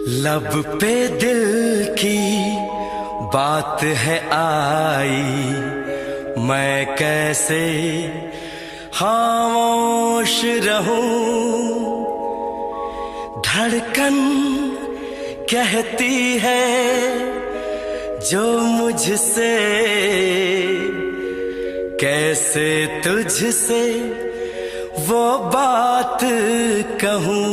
लब पे दिल की बात है आई, मैं कैसे खामोश रहूं। धड़कन कहती है जो मुझसे, कैसे तुझसे वो बात कहूं।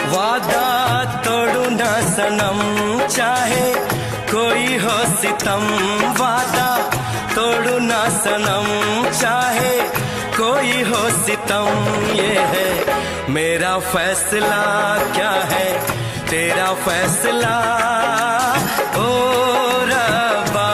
वादा तोड़ू ना सनम, चाहे कोई हो सितम। वादा तोड़ू ना सनम, चाहे कोई हो सितम। ये है मेरा फैसला, क्या है तेरा फैसला ओ रब्बा।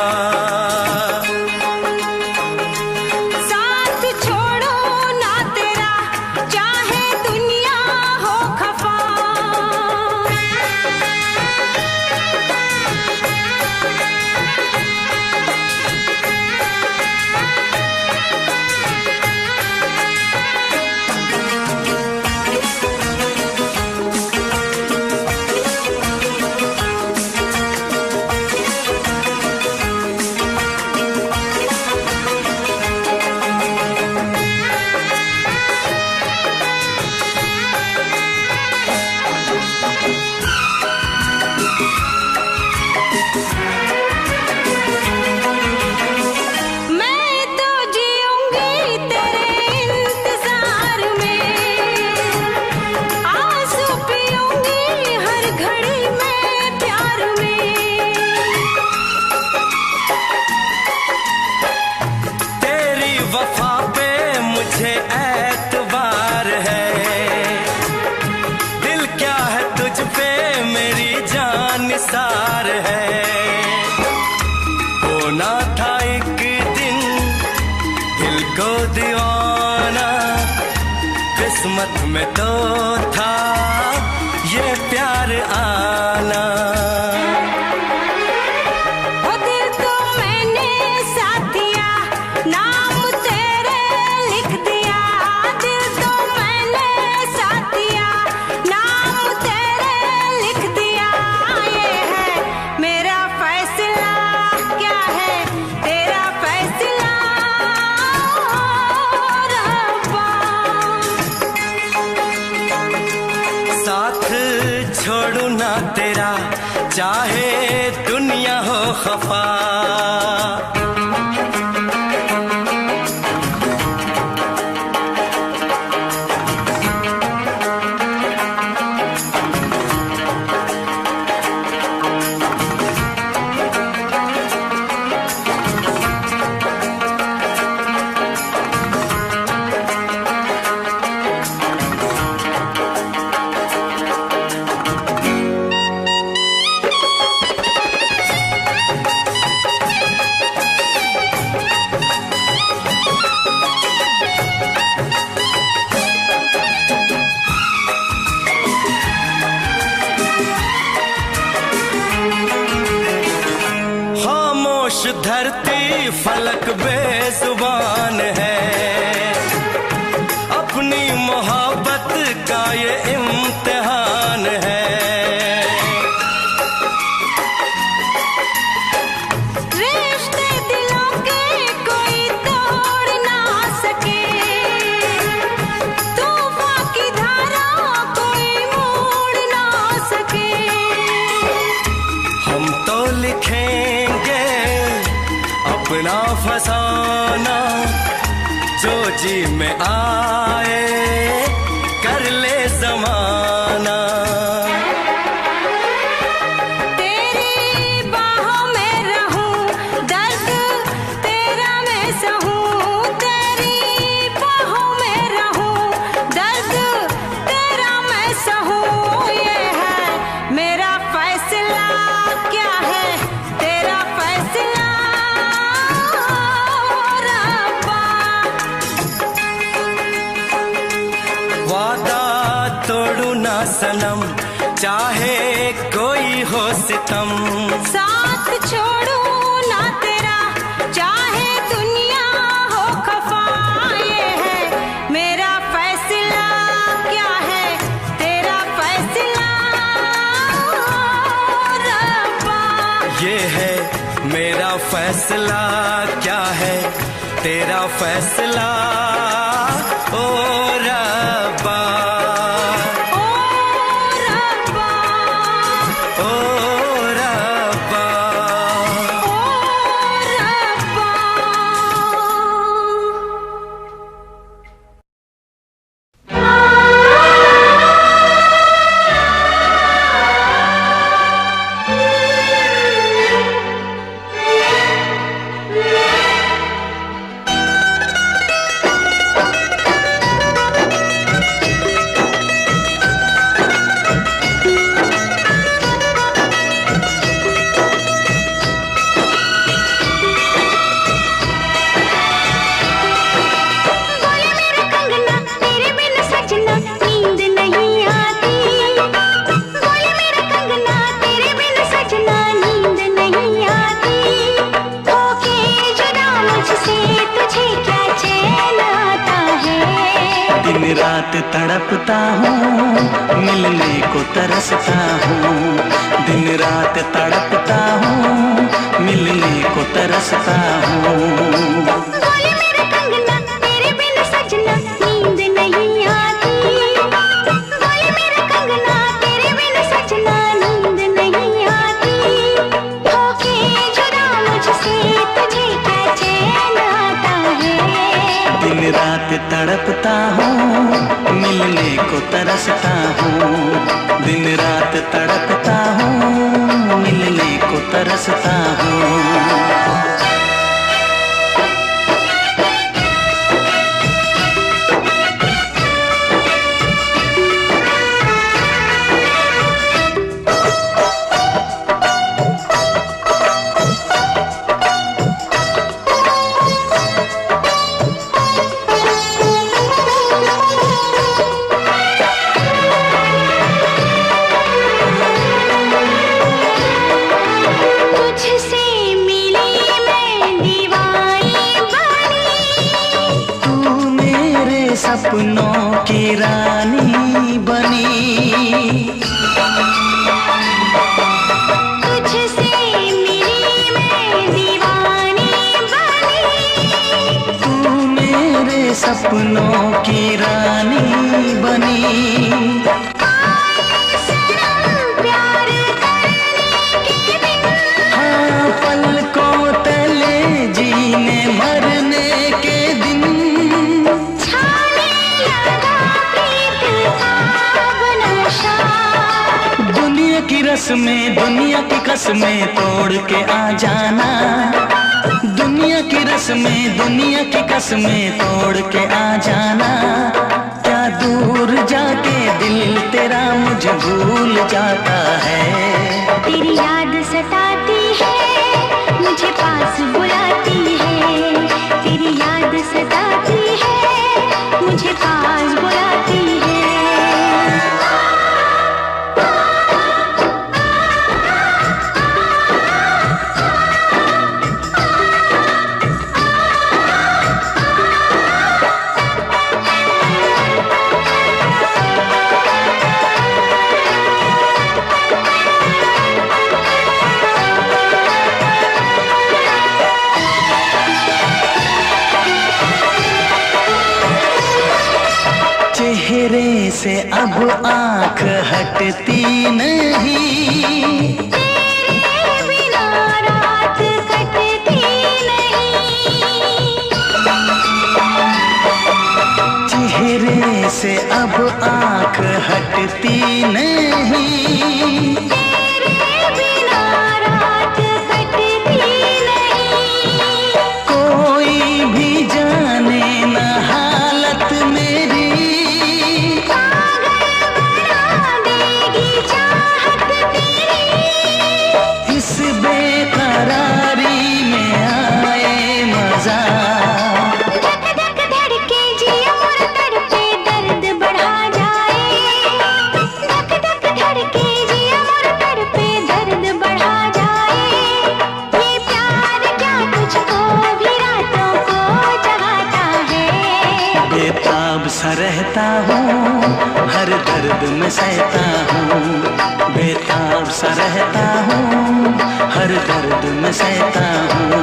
वफा पे मुझे एतबार है, दिल क्या है तुझ पे मेरी जान निसार है। होना था एक दिन दिल को दीवाना, किस्मत में तो था ये प्यार आना। साथ छोड़ू ना तेरा, चाहे दुनिया हो खफा। धरती फलक बेजुबान है, अपनी मोहब्बत का ये इम्तिहान है। रिश्ते दिलों के कोई तोड़ ना सके, तूफान की धारा कोई मोड़ ना सके। हम तो लिखेंगे अपना फसाना, जो जी में आए कर ले जमाना। तेरी बाहों में रहूं, दर्द तेरा मैं सहूं। तेरी बाहों में रहूं, दर्द तेरा मैं सहूं। ये है मेरा फैसला। फैसला क्या है तेरा फैसला रब्बा। वादा तोड़ू ना सनम, चाहे कोई हो सितम। साथ छोड़ू ना तेरा, चाहे दुनिया हो खफा। ये है मेरा फैसला क्या है तेरा फैसला रब्बा। ये है मेरा फैसला क्या है तेरा फैसला ओ रब्बा। ओ रब्बा, ओ रब्बा, ओ रब्बा। बोले मेरा कंगना तेरे बिन सजना नींद नहीं आती। बोले मेरा कंगना तेरे बिन सजना नींद नहीं आती। होके जुदा मुझसे तुझे क्या चैन आता है। दिन रात तड़पता हूँ मिलने को तरसता हूँ। दिन रात तड़पता हूँ मिलने को तरसता हूँ। बोले मेरा कंगना तेरे बिन सजना नींद नहीं आती। बोले मेरा कंगना तेरे बिन सजना नींद नहीं आती। होके जुदा मुझसे तुझे क्या चैन आता है। दिन रात तड़पता हूँ मिलने को तरसता हूँ। दिन रात तड़पता हूँ मिलने को तरसता हूँ। तुझसे मिली मैं दीवानी बनी। तू मेरे सपनों की रानी बनी। तुझसे मिली मैं दीवानी बनी। तू मेरे सपनों की रानी बनी। प्यार करने के दिन हाँ पलकों तले जीने मरने के दिन। छाने लगा प्रीत का नशा। दुनिया की रस्में दुनिया की कसमें तोड़ के आ जाना। दुनिया की रस्में दुनिया की कसमें तोड़ के आ जाना। क्या दूर जाके दिल तेरा मुझे भूल जाता है। तेरी याद सताती है मुझे पास बुलाती है। तेरी याद सताती है मुझे पास बुलाती है। चेहरे से अब आंख हटती नहीं। तेरे बिना रात कटती नहीं। चेहरे से अब आंख हटती नहीं। तेरे बिना रात कटती नहीं। कोई भी जाने न हालत मेरी। पागल बना देगी चाहत तेरी। सा रहता हूँ, हर दर्द में सहता हूँ। बेताब सा रहता हूँ, हर दर्द में सहता हूँ।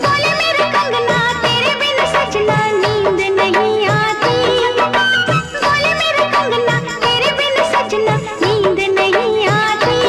बोले मेरे कंगना तेरे बिन सजना नींद नहीं आती। बोले मेरे कंगना तेरे बिन सजना नींद नहीं आती।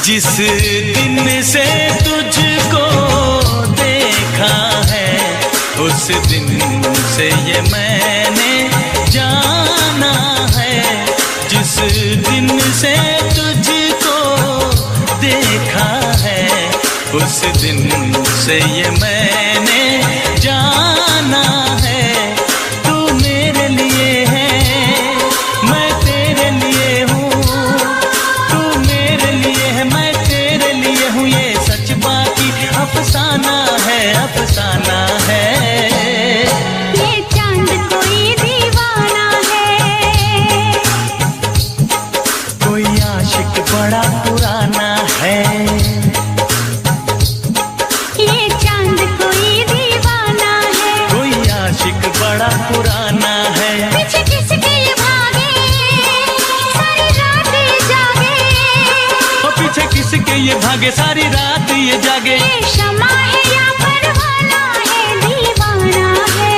जिस दिन से तुझको उस दिन से ये मैंने जाना है, जिस दिन से तुझको देखा है, उस दिन से ये मैंने जाना है। तू मेरे लिए है, मैं तेरे लिए हूँ, तू मेरे लिए है, मैं तेरे लिए हूँ, ये सच बाकी अफसाना है, अफसाना है। ये चांद कोई दीवाना है, कोई आशिक बड़ा पुराना है, ये चांद कोई दीवाना है, कोई आशिक बड़ा पुराना है। पीछे किसके ये भागे, सारी रात ये जागे, और पीछे किसके ये भागे, सारी रात ये जागे। ये शमा है या परवाना है, दीवाना है।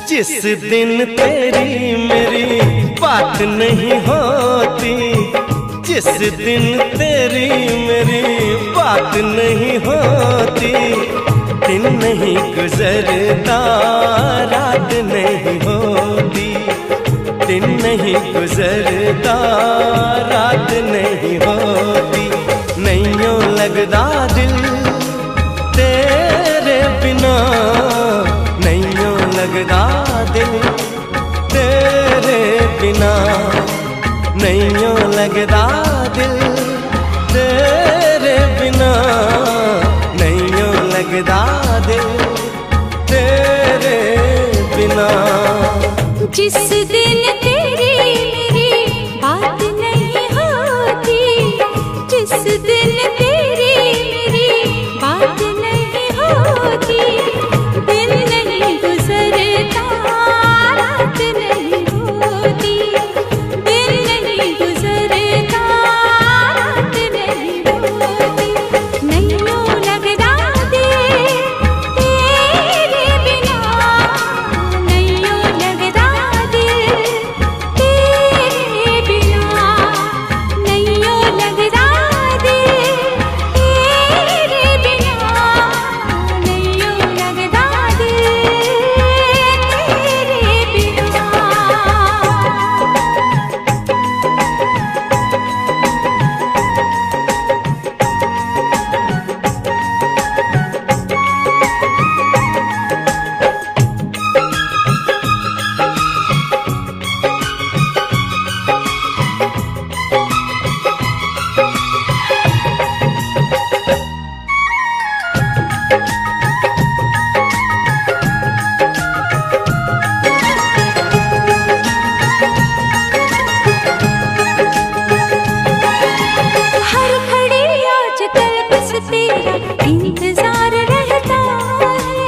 जिस दिन तेरी मेरी बात नहीं होती, जिस दिन तेरी मेरी बात नहीं होती, दिन नहीं गुजरता रात नहीं होती, दिन नहीं गुजरता रात नहीं होती, नहीं यूं लगदा दिल तेरे बिना, नहीं यूं लगदा दिल तेरे बिना, नहीं यूं लगदा दिल तेरे बिना, नहीं यूं लगदा दिल तेरे बिना। जिस दिन तेरी मेरी बात नहीं होती, जिस दिन तेरी मेरी बात नहीं होती, दिन नहीं गुजरता रात नहीं होती, दिन नहीं गुजरता रात नहीं होती, नहीं यूं लगदा दिल तेरे बिना, नहीं यूं लगदा दिल तेरे बिना, नहीं यूं लगदा दिल तेरे बिना, नहीं यूं लगदा दिल तेरे बिना। हर घड़ी आजकल बस तेरा इंतजार रहता है,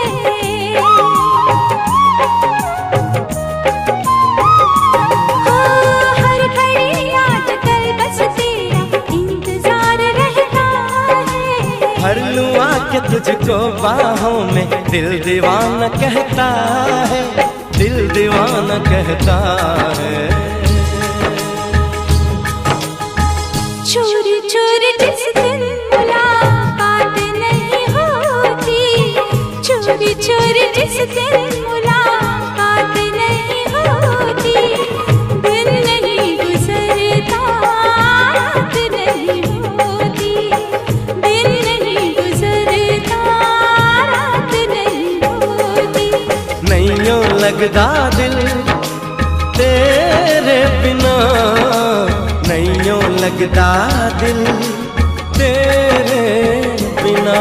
हर घड़ी आजकल बस तेरा इंतजार रहता है। भर लूं आके तुझको बाहों में, दिल दीवाना कहता है, दिल दीवाना कहता है। चोरी चोरी जिस दिन मुलाकात नहीं होती, चोरी चोरी जिस दिन मुलाकात नहीं होती, दिन नहीं गुजरता रात नहीं होती, दिन नहीं गुजरता रात नहीं होती, नहीं यूं लगदा दिल तेरे बिना, नहीं यूं लगदा दिल तेरे बिना।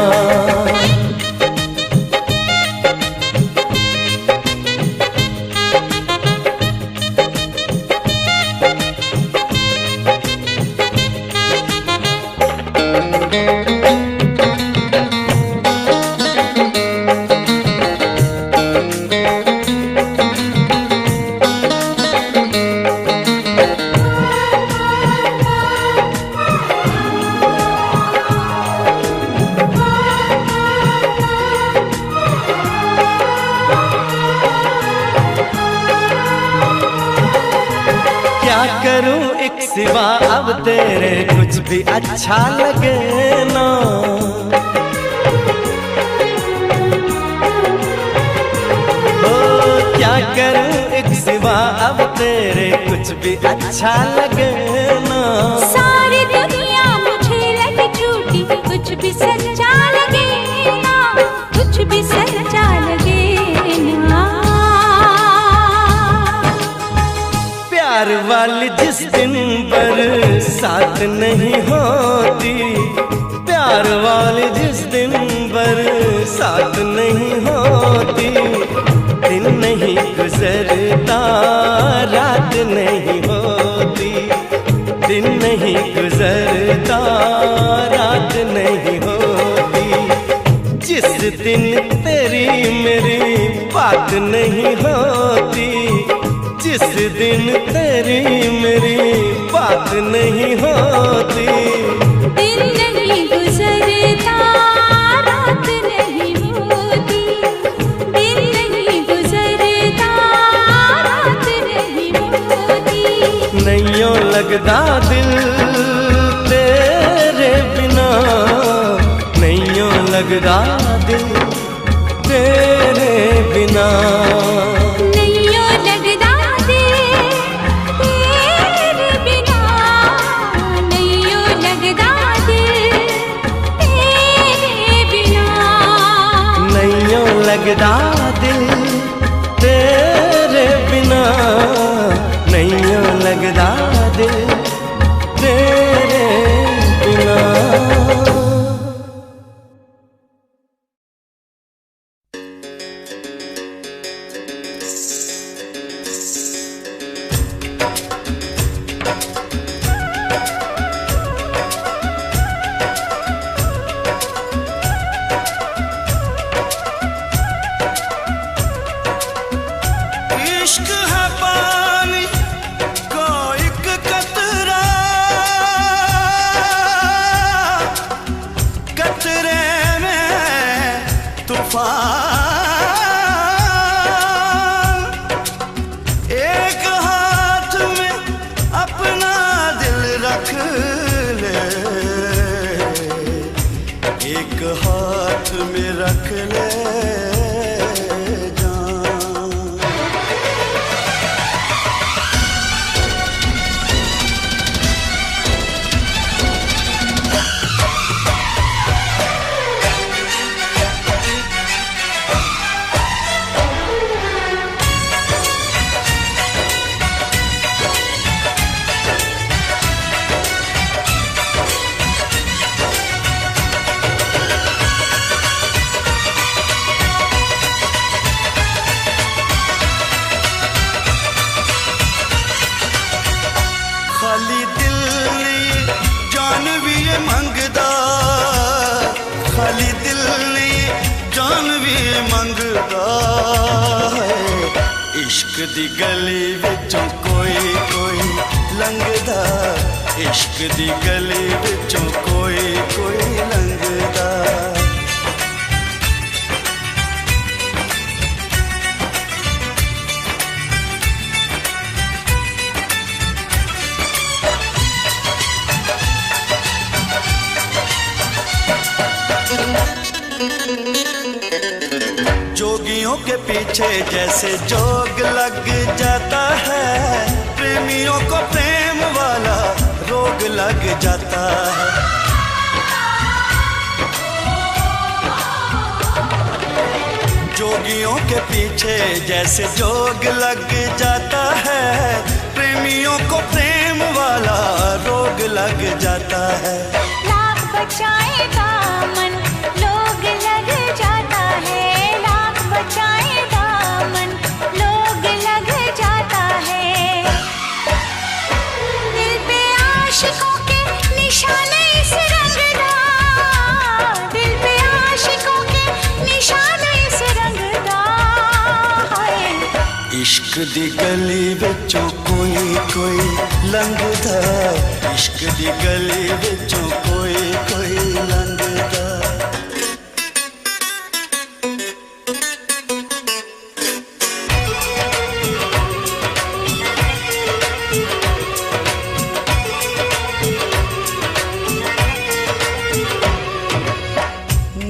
क्या करूं एक सिवा अब तेरे कुछ भी अच्छा लगे ना, अब तेरे कुछ भी अच्छा लगे ना। सारी दुनिया मुझे लगे झूठी, कुछ भी सच्चा लगे ना, कुछ भी सच्चा लगे ना। प्यार वाली जिस दिन बरसात नहीं होती, प्यार वाली जिस दिन बरसात नहीं होती, दिन नहीं गुजरता रात नहीं होती, दिन नहीं गुजरता रात नहीं होती। जिस दिन तेरी मेरी बात नहीं होती, जिस दिन तेरी मेरी बात नहीं होती, दिन नहीं गुजरता रात नहीं होती, दिन नहीं गुजरता रात नहीं होती। नैयों लगदा दिल तेरे बिना, नैयों लगदा दिल तेरे बिना। नैयों लगदा दिल तेरे बिना, नैयों लगदा दिल तेरे बिना। नैयों लगदा दिल तेरे बिना, नैयों लगदा दिल तेरे बिना। इश्क है पानी का एक कतरा, कतरे में तूफान। एक हाथ में अपना दिल रख ले, एक हाथ में रख ले खाली दिल नहीं जान भी ये मंगदा, खाली दिल नहीं जान भी ये मंगदा है। इश्क दी गली विचों कोई कोई लंघदा, इश्क दी गली विचों कोई कोई लंघदा। जोगियों के पीछे जैसे जोग लग जाता है, प्रेमियों को प्रेम वाला रोग लग जाता है। जोगियों के पीछे जैसे जोग लग जाता है, प्रेमियों को प्रेम वाला रोग लग जाता है। लाख बचाए दामन लोग लग जाता है, लाख बचाए दामन लोग लग जाता है। दिल पे आशिकों के निशाने इस रंगदा, दिल पे आशिकों के निशाने इस रंगदा है। इश्क दी गली विचों कोई कोई लंघदा, इश्क दी गली विचों कोई कोई लंघदा।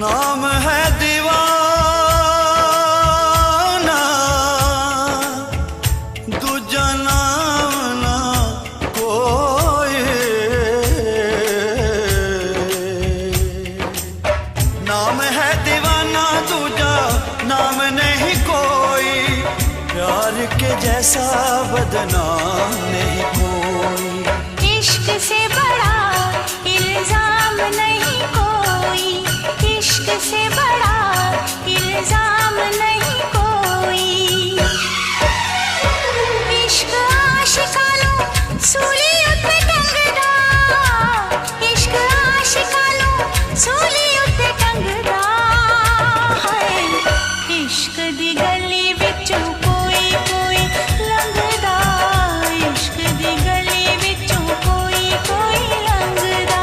नाम है दीवाना, दूजा जैसा बदनाम नहीं कोई। इश्क से बड़ा इल्जाम नहीं कोई, इश्क से बड़ा इल्जाम नहीं कोई। इश्क आशिकानो सूली उत्ते टंगदा, इश्क आशिकानो सूली उत्ते टंगदा है। इश्क दी गली विचों कोई कोई लंघदा, इश्क दी गली विचों कोई कोई लंघदा।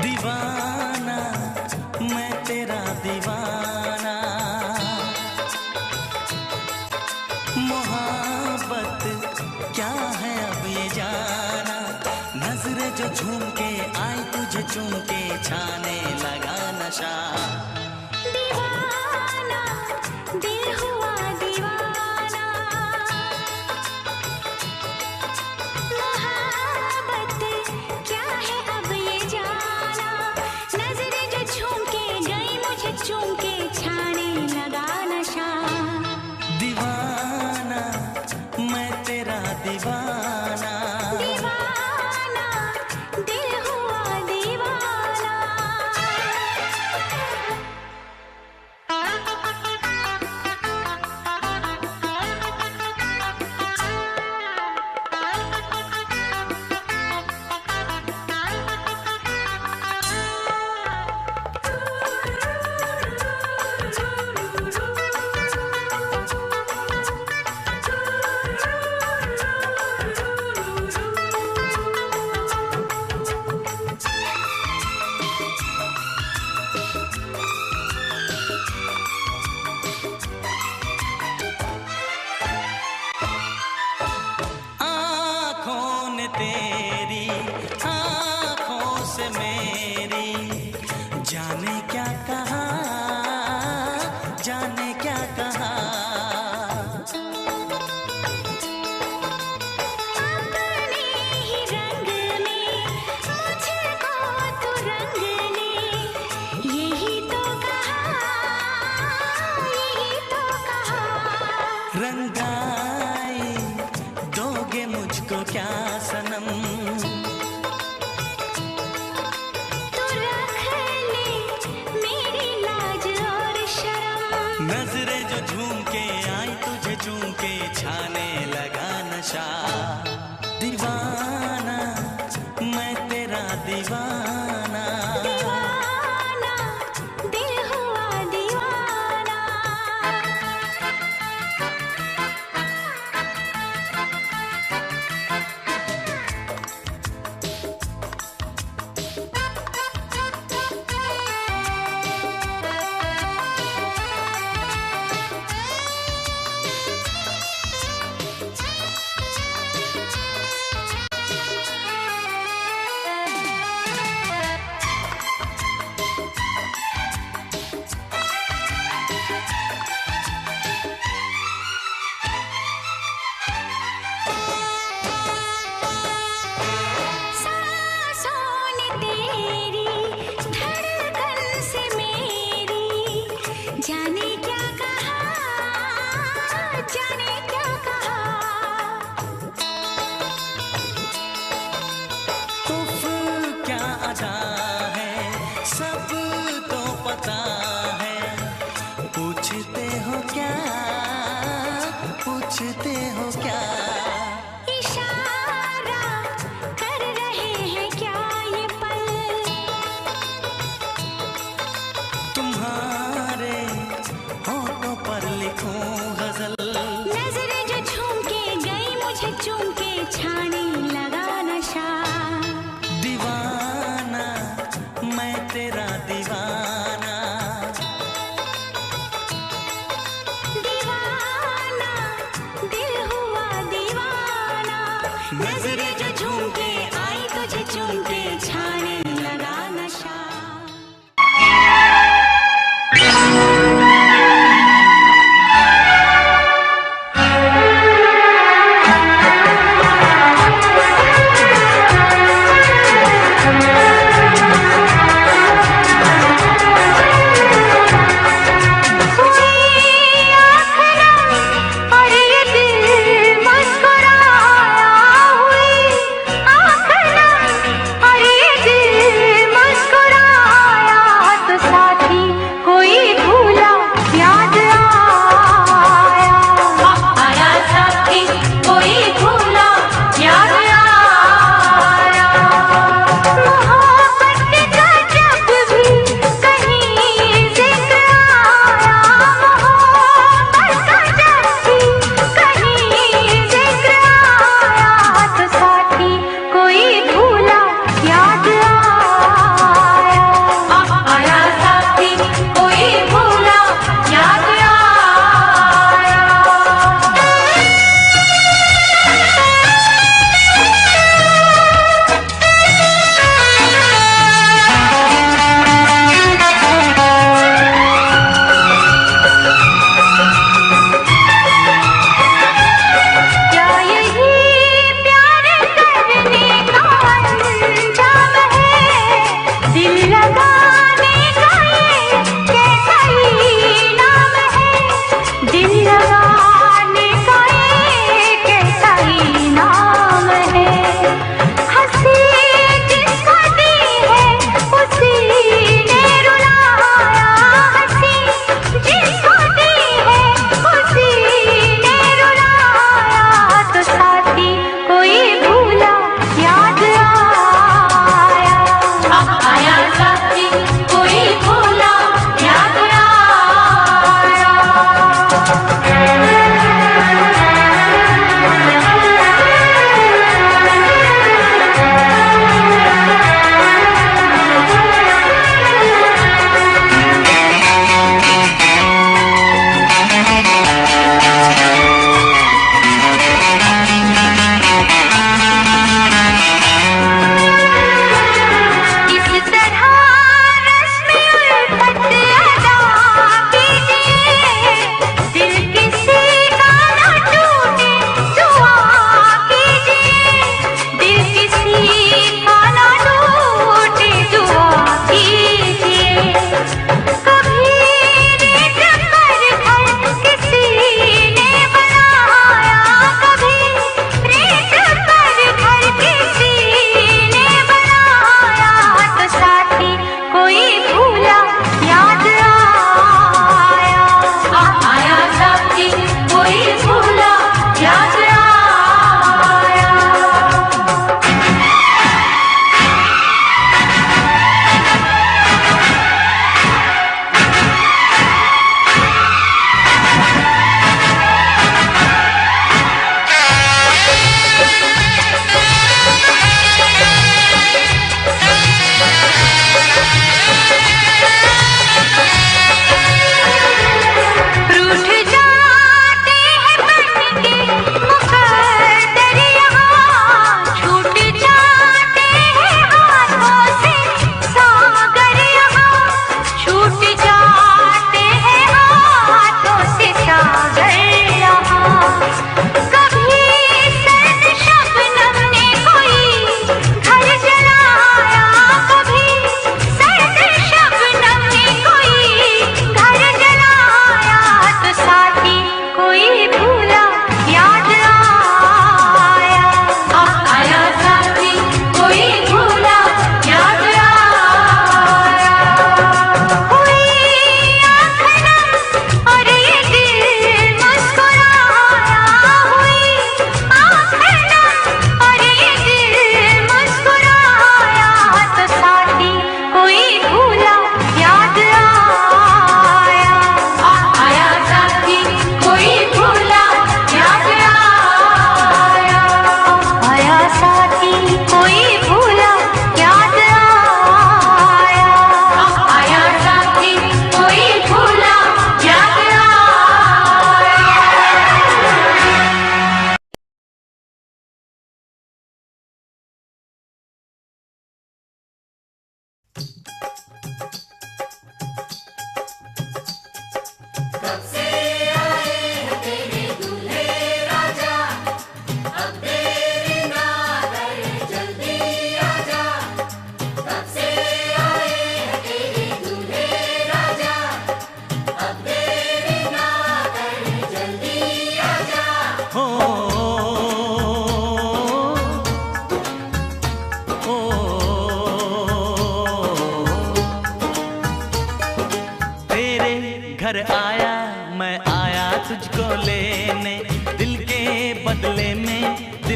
दीवाना मैं तेरा दीवाना, मोहब्बत क्या है अब ये जाना। नजरें जो झूम के आई तुझे चूम के छाने लगा नशा। दीवाना दिल हुआ दीवाना, मोहब्बत क्या है अब ये जाना। नजरें जो झूम के गई मुझे चूम के छाने लगा नशा। दीवाना मैं तेरा दीवाना, दीवाना दिल हुआ दीवाना। आँखों ने तेरी आँखों से मेरी जाने क्या कहा, जाने क्या कहा। अपने ही रंग में मुझको तू रंग ले, यही तो कहा, यही तो कहा। रंगाई दोगे मुझको क्या सनम, तू रख ले मेरी लाज और शर्म। नजरें जो झूम के आई तुझे चूम के छाने लगा नशा। दीवाना मैं तेरा दीवाना, दीवाना दिल हुआ दीवाना। सांसों ने तेरी धड़कन से मेरी जाने क्या कहा, जाने क्या कहा। उफ क्या अदा है सब तो पता है। पूछते हो क्या, पूछते हो क्या। इशारा कर रहे हैं क्या ये पल, तुम्हारे होठों पर लिखूं गजल। नजरें जो झूम के गई मुझे चूम के छाने लगा नशा। दीवाना मैं तेरा दीवाना, दीवाना दिल हुआ दीवाना। नजरें जो झूम के आई तुझे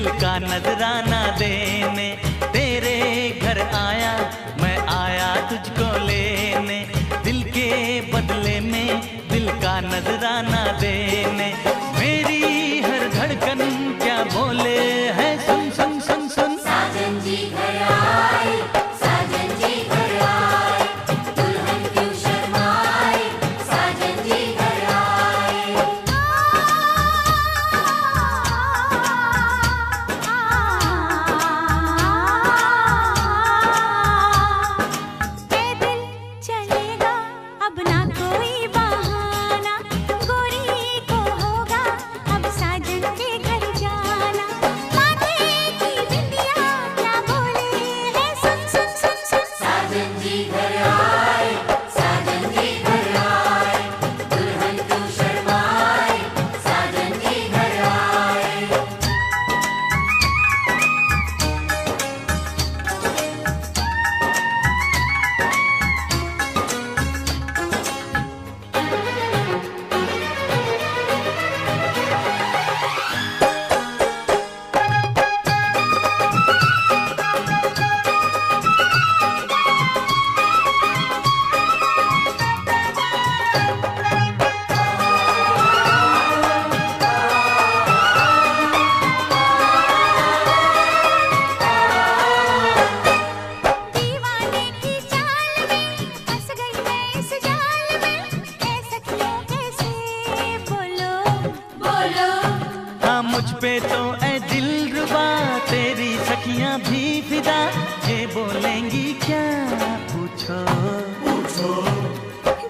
दिल का नजराना देने। तेरे घर आया मैं आया तुझको लेने, दिल के बदले में दिल का नजराना देने। मेरी हर धड़कन क्या बोले है, सुन सुन सुन सुन। साजन जी घर आए, साजन जी घर आए, दुल्हन क्यों शर्माए, साजन जी घर आए। पैदल चलेगा अब ना कोई बहाना, गोरी को होगा अब साजन के घर जाना। माथे की बिंदिया क्या बोले है, सुन सुन सुन सुन। साजन जी घर आए, साजन जी घर आए, दुल्हन क्यों शर्माए, साजन जी घर आए। दीवाने की चाल में फंस गई मैं इस जाल में, ऐसा क्यों कैसे बोलो बोलो हाँ मुझ पे तो ऐ दिलरुबा तेरी सखियां भी फिदा, ये बोलेंगी क्या पूछो।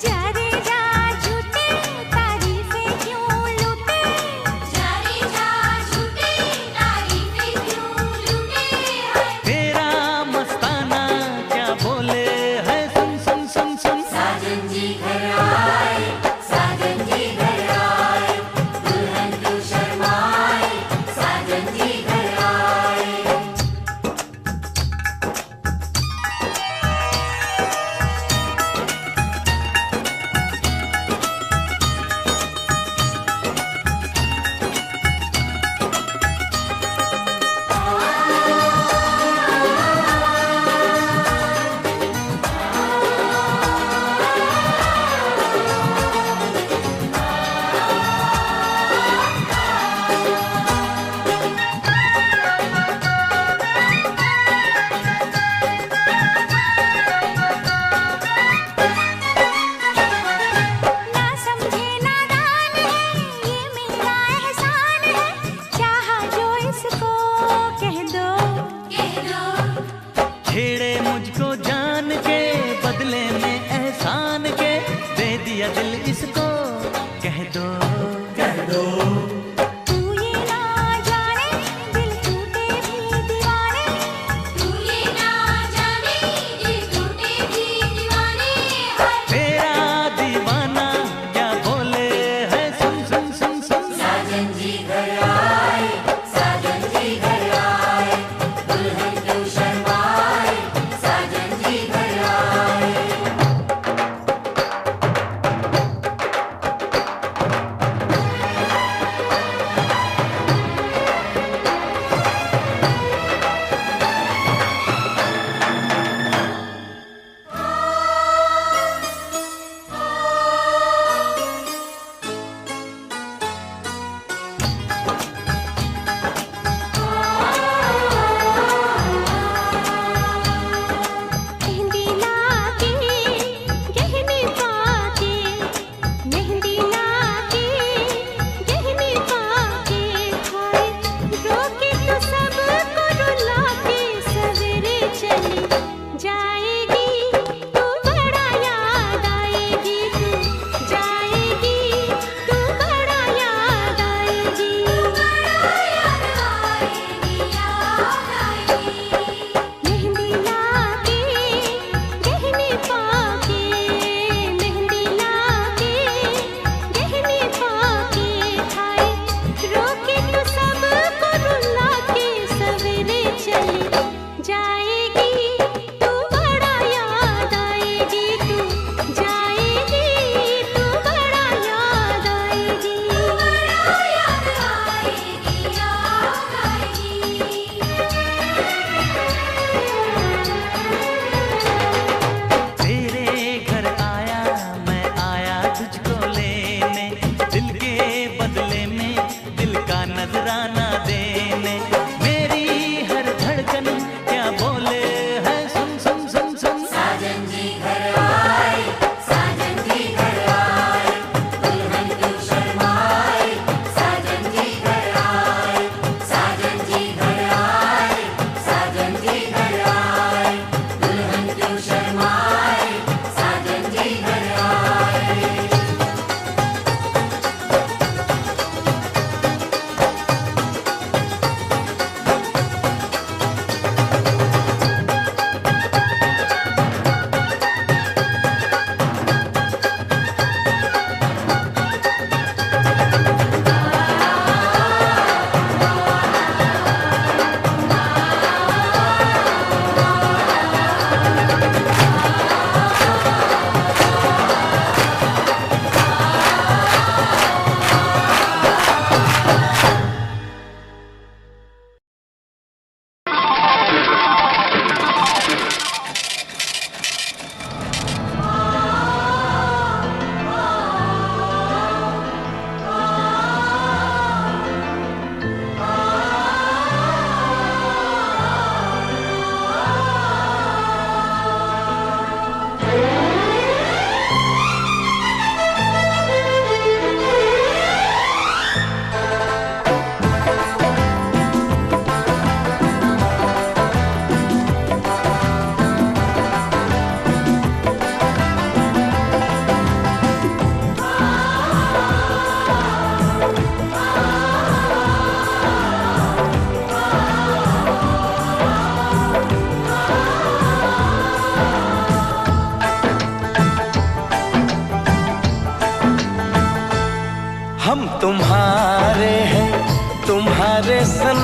जा रे जा झूठे तारीफें क्यों लूटे, जा रे जा झूठे तारीफें क्यों लूटे हैं। तेरा मस्ताना क्या बोले है, सुन सुन सुन सुन। साजन जी घर आए, साजन जी घर आए, दुल्हन क्यों शर्माए, साजन जी घर आए।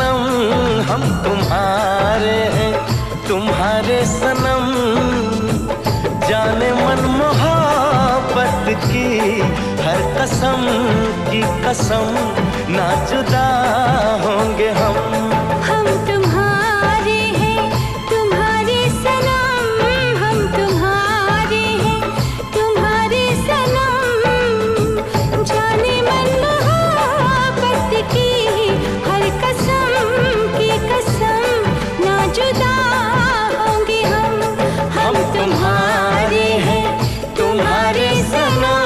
सनम हम तुम्हारे हैं, तुम्हारे सनम। जाने मन मोहब्बत की हर कसम की कसम, ना जुदा होंगे हम। हम तुम्हारे हैं, तुम्हारे सनम, हम तुम्हारे हैं, तुम्हारे सनम। जाने मन मोहब्बत की हर कसम की कसम, ना जुदा होंगे हम। हम तुम्हारे हैं, तुम्हारे सनम।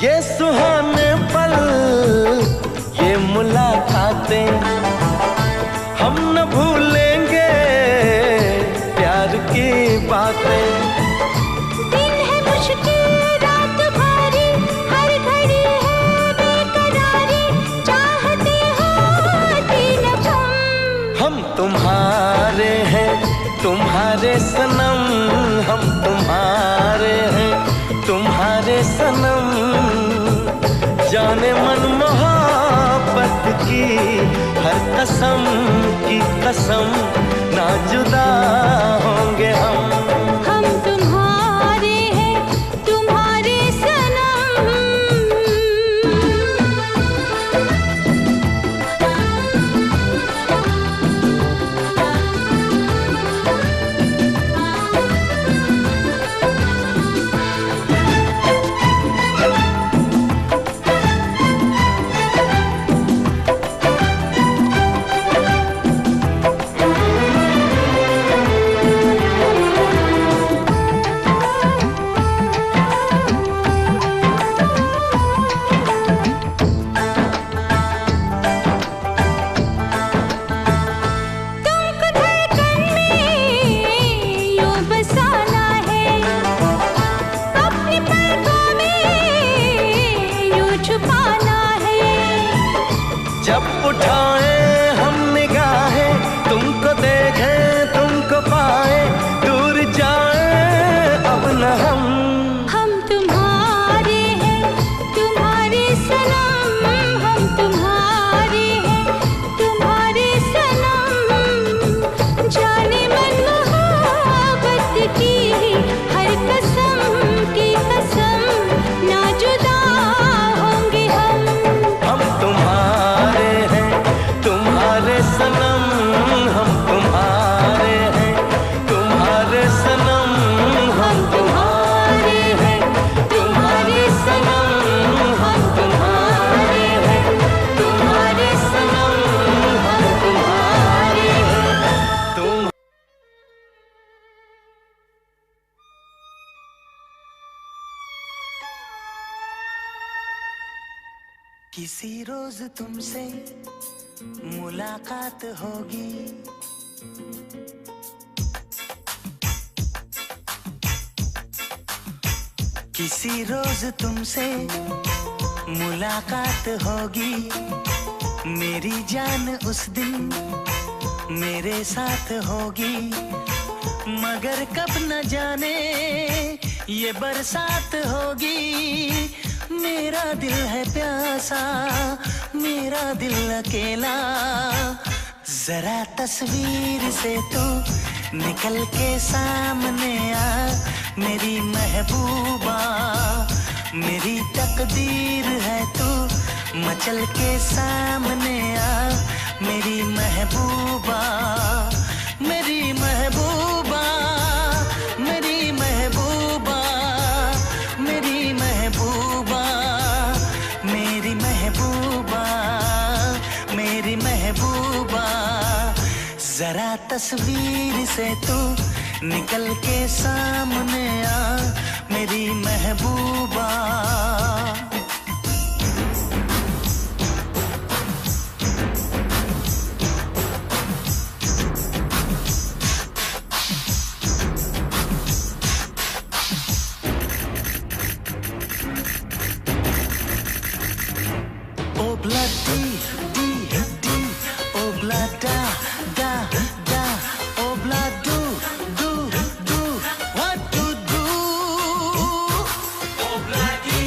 ये सुहाने पल, ये मुलाकातें, हम न भूलेंगे प्यार की बातें। दिन है मुश्किल, रात भारी, हर घड़ी है बेकरारी, चाहते हो दिन हम तुम्हारे हैं, तुम्हारे सनम। हम तुम्हारे हैं, तुम्हारे सनम। जाने मन मोहब्बत की हर कसम की कसम, ना जुदा होंगे हम। हम तुम्हारे हैं, तुम्हारे सनम। तुमको धड़कन में यूं बसाना है, अपनी पलकों में यूं छुपाना है। जब उठाए हम निगाहें, तुमको देखें तुमको पाए, दूर जाए अब न हम। हम तुम्हारे हैं, तुम्हारे सनम। हम तुम्हारे हैं, तुम्हारे सनम। जाने मन मोहब्बत की हर कसम की कसम, ना जुदा होंगे हम। हम तुम्हारे हैं, तुम्हारे सनम। हम तुम्हारे हैं, तुम्हारे सनम। हम तुम्हारे हैं, तुम्हारे सनम। हम तुम्हारे हैं, तुम्हारे सनम। हम तुम्हारे हैं, तुम। किसी रोज तुमसे मुलाकात होगी, किसी रोज तुमसे मुलाकात होगी। मेरी जान उस दिन मेरे साथ होगी, मगर कब न जाने ये बरसात होगी। मेरा दिल है प्यासा, मेरा दिल अकेला। जरा तस्वीर से तू निकल के सामने आ, मेरी महबूबा। मेरी तकदीर है तू मचल के सामने आ, मेरी महबूबा। मेरी महबूबा, मेरी महबूबा, मेरी महबूबा, मेरी महबूबा, मेरी महबूबा। जरा तस्वीर से तू निकल के सामने आ, मेरी महबूबा। Obla di di di, obla da da da, obla do do do, what to do? Obla di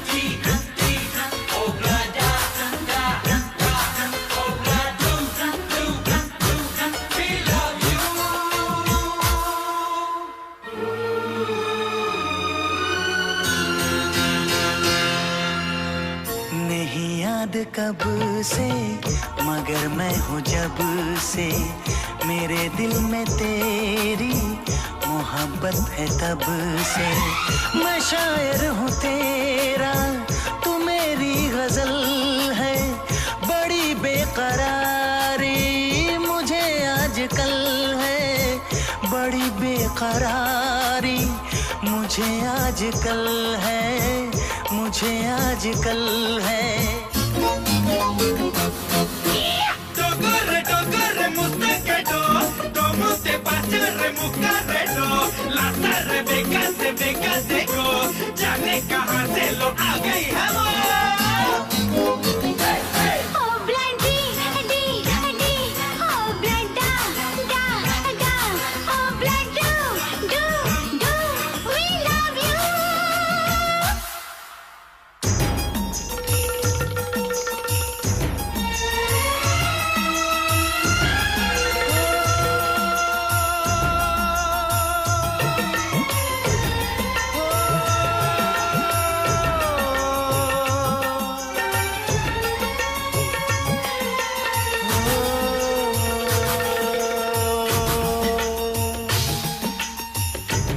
di di, obla da da da, obla do do do, we love you. नहीं याद कब से मगर मैं हूँ जब से, मेरे दिल में तेरी मोहब्बत है तब से। मैं शायर हूँ तेरा, तू मेरी गजल है, बड़ी बेकरारी मुझे आजकल है, बड़ी बेकरारी मुझे आजकल है, मुझे आजकल है। Tocorre, mustequedo, como te pase remucaredo, la tarde beca seco, जाने कहाँ से लो आ गई है वो। Oh bloody di di, oh blood da da, oh blood do do, we love you.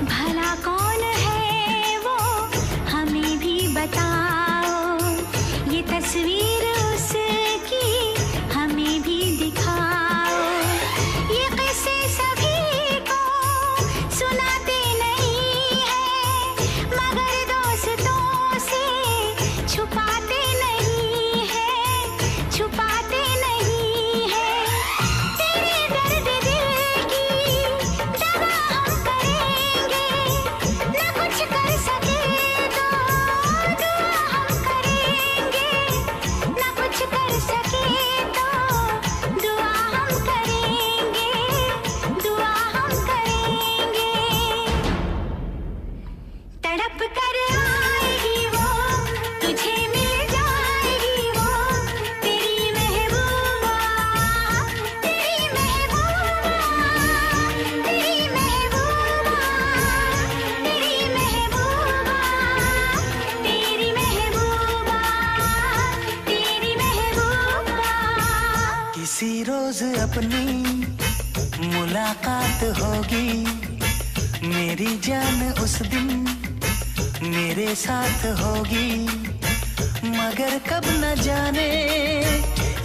भला कौन है वो हमें भी बताओ, ये तस्वीर उसकी हमें भी दिखाओ। ये किस्से सभी को सुनाते नहीं है, मगर दोस्तों से छुपाते नहीं है, छुपाते नहीं है। तेरे दर्द दिल की दवा हम करेंगे, न कुछ कर सके तो दुआ हम करेंगे, न कुछ कर सके तो दुआ हम करेंगे, दुआ हम करेंगे। तड़प कर आएगी वो, तुझे मिल जाएगी वो, तेरी महबूबा, तेरी महबूबा, तेरी महबूबा, तेरी महबूबा, तेरी महबूबा, तेरी महबूबा। किसी रोज अपनी मुलाकात होगी, मेरी जान उस दिन मेरे साथ होगी, मगर कब न जाने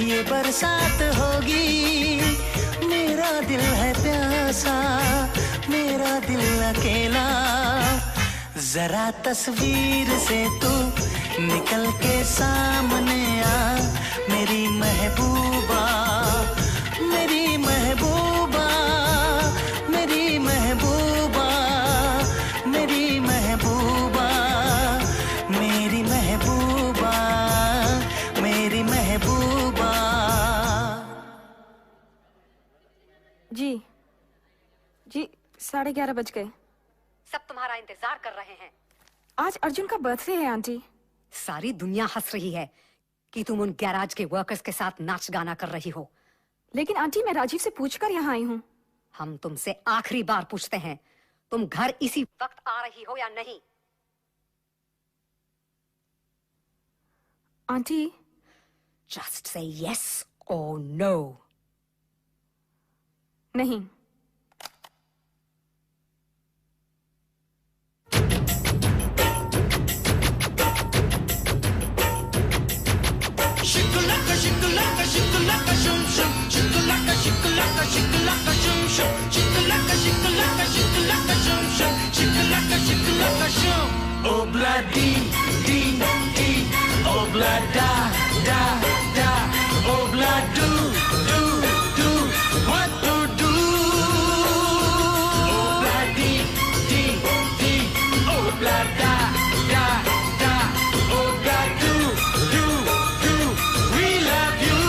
ये बरसात होगी। मेरा दिल है प्यासा, मेरा दिल अकेला, जरा तस्वीर से तू निकल के सामने आ, मेरी महबूबा, मेरी महबूबा, मेरी महबूबा, मेरी महबूबा, मेरी महबूबा, मेरी महबूबा। जी 11:30 बज गए। सब तुम्हारा इंतजार कर रहे हैं। आज अर्जुन का बर्थडे है आंटी। सारी दुनिया हंस रही है कि तुम उन गैराज के वर्कर्स के साथ नाच गाना कर रही हो। लेकिन आंटी मैं राजीव से पूछकर यहाँ आई हूँ। हम तुमसे आखिरी बार पूछते हैं, तुम घर इसी वक्त आ रही हो या नहीं? आंटी जस्ट से यस और नो। नहीं। Shikalaka, shikalaka, shikalaka, shum shum. Shikalaka, shikalaka, shikalaka, shum shum. Shikalaka, shikalaka, shikalaka, shum shum. Shikalaka, shikalaka, shum. Obla da, da, da. Obla do, do, do. What to do? Obla di, di, di. Obla da, da, da. Obla do, do, do. We love you.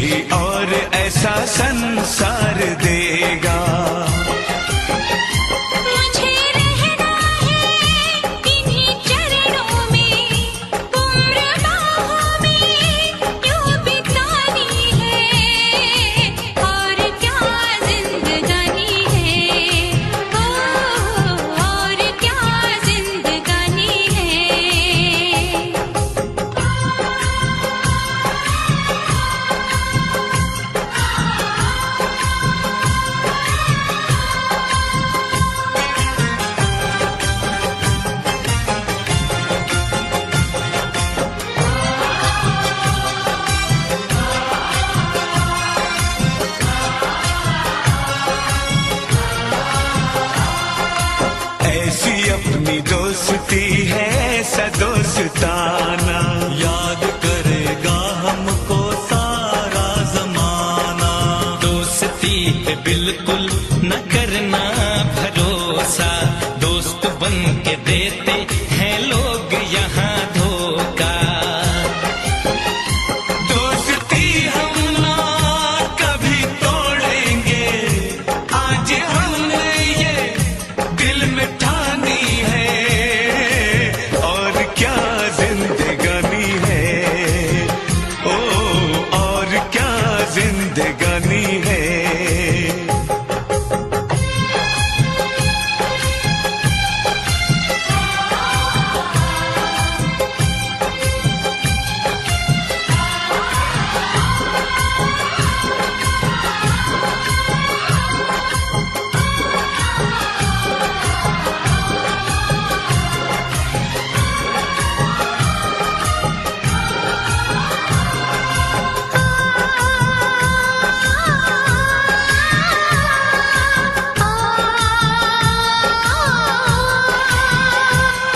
कोई और ऐसा संसार देगा। मुझे रहना है इन्हीं चरणों में, उम्र बाहों में यूं बितानी है, और क्या जिंदगानी है, और क्या जिंदगानी है। ऐसी अपनी दोस्ती है, ऐसा दोस्ताना, याद करेगा हमको सारा जमाना। दोस्ती पे बिल्कुल न करना भरोसा, दोस्त बन के देते हैं लोग यहाँ धोखा। दोस्ती हम ना कभी तोड़ेंगे, आज हमने ये दिल में ठानी है, और क्या जिंदगानी है, ओ और क्या जिंदगानी है।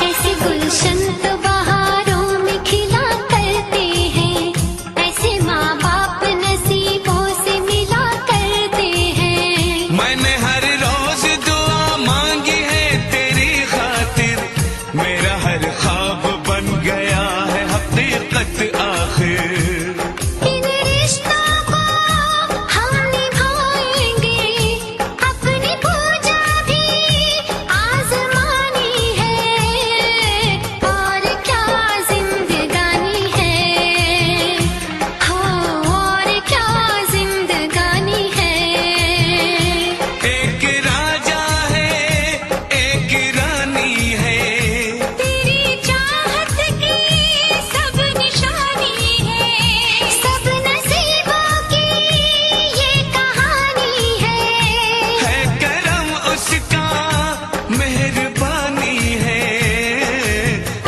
ऐसे गुलशन तो बहारों में खिला करते हैं, ऐसे माँ बाप नसीबों से मिला करते हैं। मैंने हर रोज दुआ मांगी है तेरी खातिर, मेरा हर ख्वाब बन गया है हकीकत आखिर। इन रिश्तों को हम निभाएंगे, अपनी पूजा भी आजमानी है, और क्या जिंदगानी है, हो और क्या जिंदगानी है। एक राजा है, एक रानी है, तेरी चाहत की सब निशानी है, सब नसीबों की ये कहानी है। करम उसका मेहरबानी है,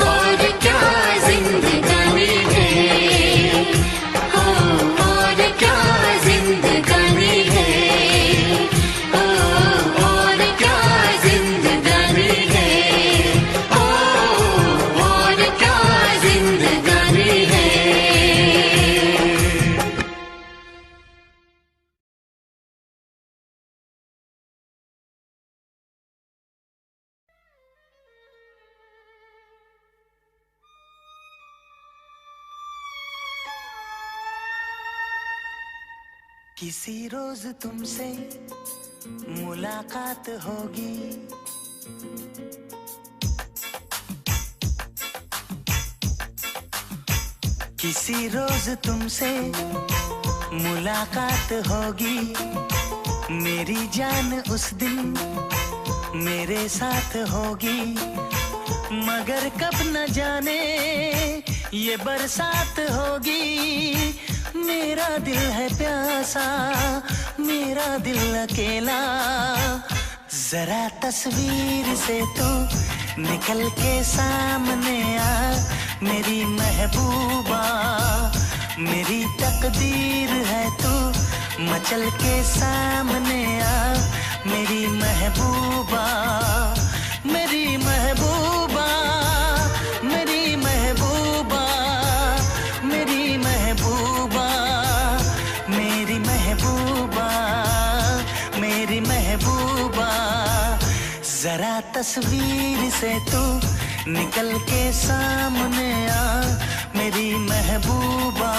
और क्या जिंदगानी है, हो और क्या जिंदगानी है, हो और क्या जिंदगानी है, हो और क्या जिंदगानी है। किसी रोज तुमसे मुलाकात होगी, किसी रोज तुमसे मुलाकात होगी, मेरी जान उस दिन मेरे साथ होगी, मगर कब न जाने ये बरसात होगी। मेरा दिल है प्यासा, मेरा दिल अकेला, जरा तस्वीर से तू निकल के सामने आ, मेरी महबूबा, मेरी तकदीर है तू, मचल के सामने आ, मेरी महबूबा, मेरी महबूबा, मेरी महबूबा, मेरी महबूबा, मेरी महबूबा, मेरी महबूबा, जरा तस्वीर से तू निकल के सामने आ, मेरी महबूबा।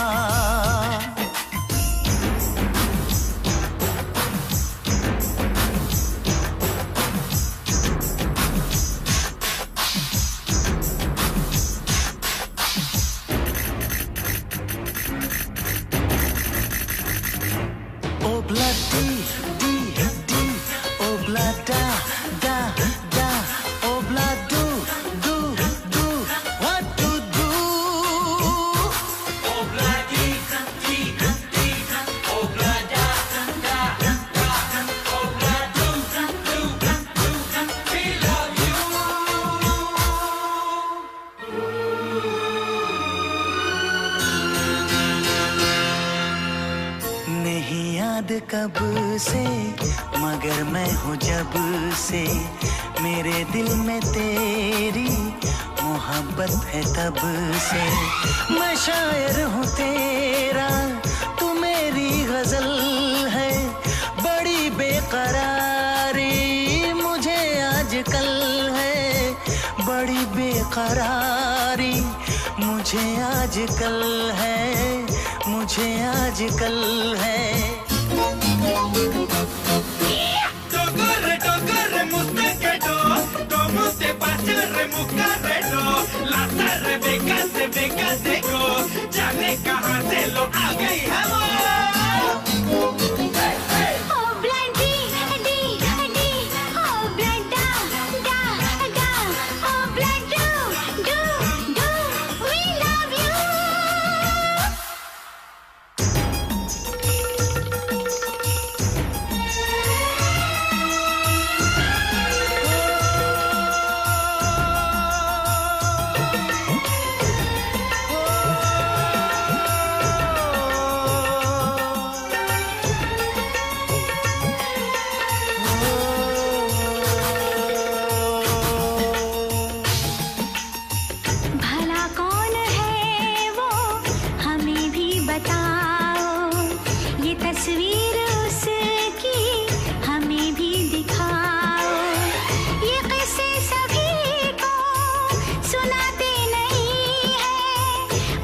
मगर मैं हूँ जब से मेरे दिल में तेरी मोहब्बत है तब से। मैं शायर हूँ तेरा, तू मेरी गजल है। बड़ी बेकरारी मुझे आजकल है, बड़ी बेकरारी मुझे आजकल है, मुझे आजकल है। Toccorre, mustachedo, como te pasa remucaredo, la tarde becase go, जाने कहाँ से लो आ गई है वो। Oh bloody, D, oh blood, da, oh blood, do, we love you. भला कौन है वो हमें भी बताओ, ये तस्वीर उसकी हमें भी दिखाओ। ये किस्से सभी को सुनाते नहीं है,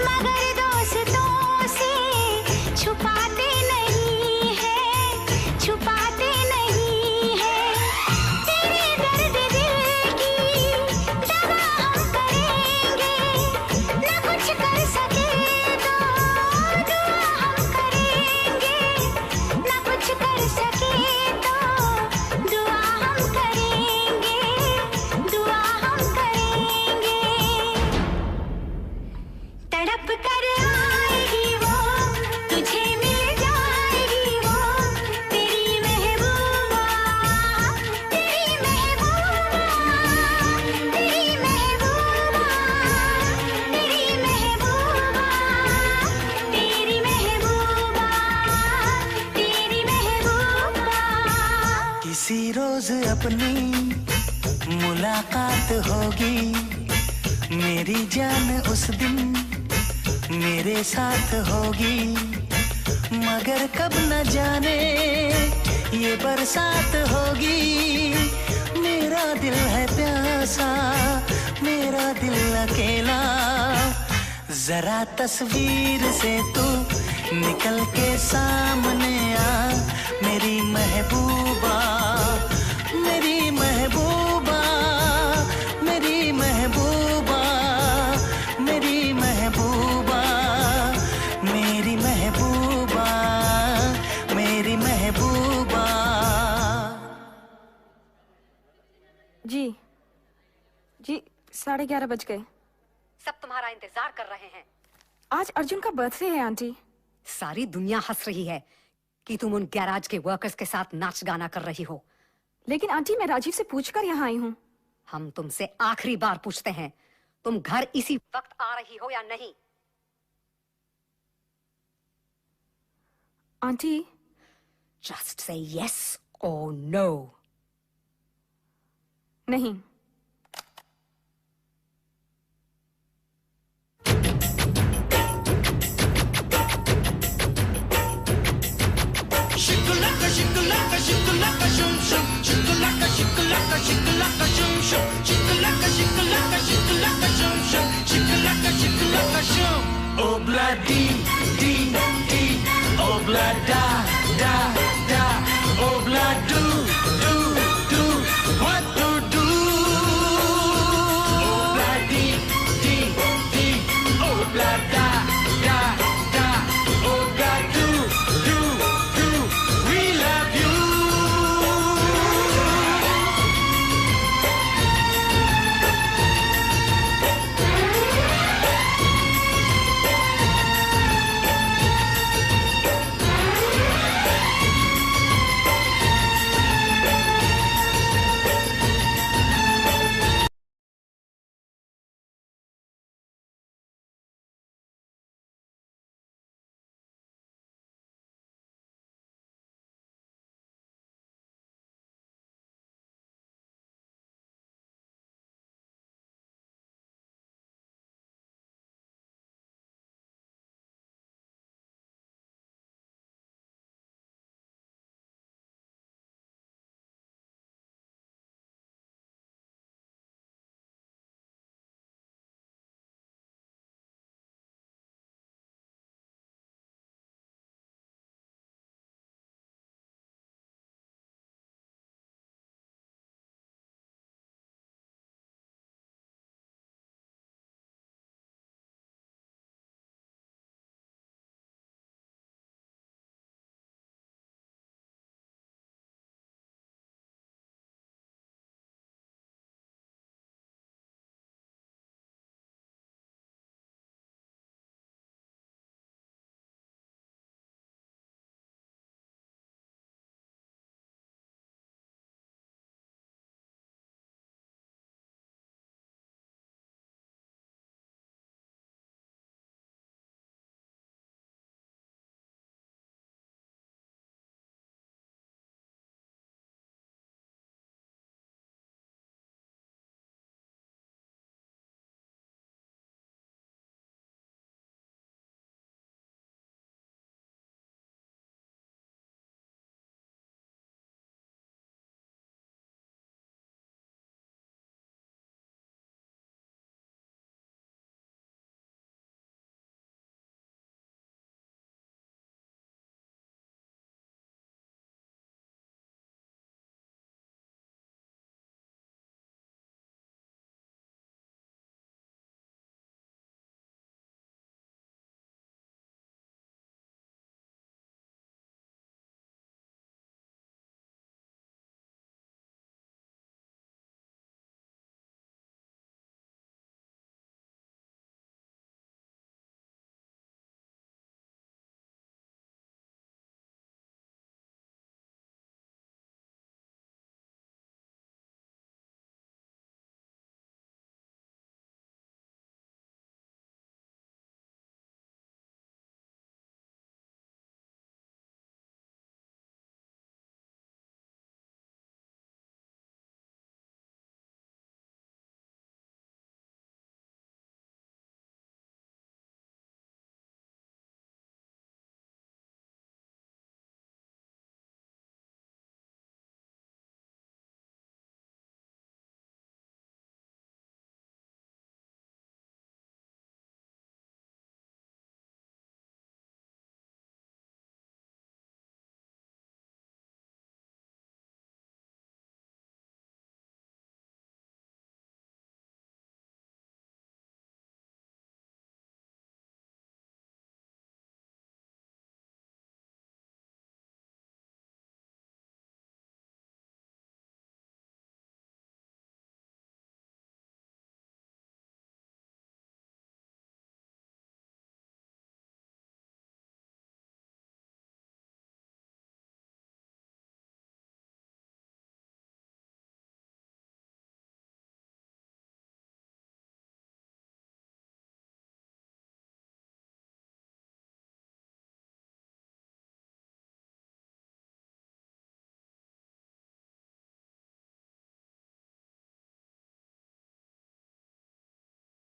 मगर दोस्तों से छुपाते नहीं है, छुपाते नहीं है। तेरे दर्द दिल की दवा हम करेंगे, न कुछ कर सके तो दुआ हम करेंगे, न कुछ कर सके तो दुआ हम करेंगे, दुआ हम करेंगे। तड़प कर आएगी वो, तुझे मिल जाएगी वो, तेरी महबूबा, तेरी महबूबा, तेरी महबूबा, तेरी महबूबा, तेरी महबूबा, तेरी महबूबा। किसी रोज अपनी मुलाकात होगी, मेरी जान उस दिन मेरे साथ होगी। मगर कब न जाने ये बरसात होगी। मेरा दिल है प्यासा, मेरा दिल अकेला। जरा तस्वीर से तू निकल के सामने आ, मेरी महबूबा, मेरी महबूबा, मेरी महबूबा, मेरी महबूबा, मेरी महबूबा, मेरी महबूबा। जी 11:30 बज गए। सब तुम्हारा इंतजार कर रहे हैं। आज अर्जुन का बर्थडे है आंटी। सारी दुनिया हंस रही है कि तुम उन गैराज के वर्कर्स के साथ नाच गाना कर रही हो। लेकिन आंटी मैं राजीव से पूछकर यहाँ आई हूँ। हम तुमसे आखिरी बार पूछते हैं, तुम घर इसी वक्त आ रही हो या नहीं? आंटी जस्ट से यस और नो। नहीं। Shikulaka, shikulaka, shikulaka.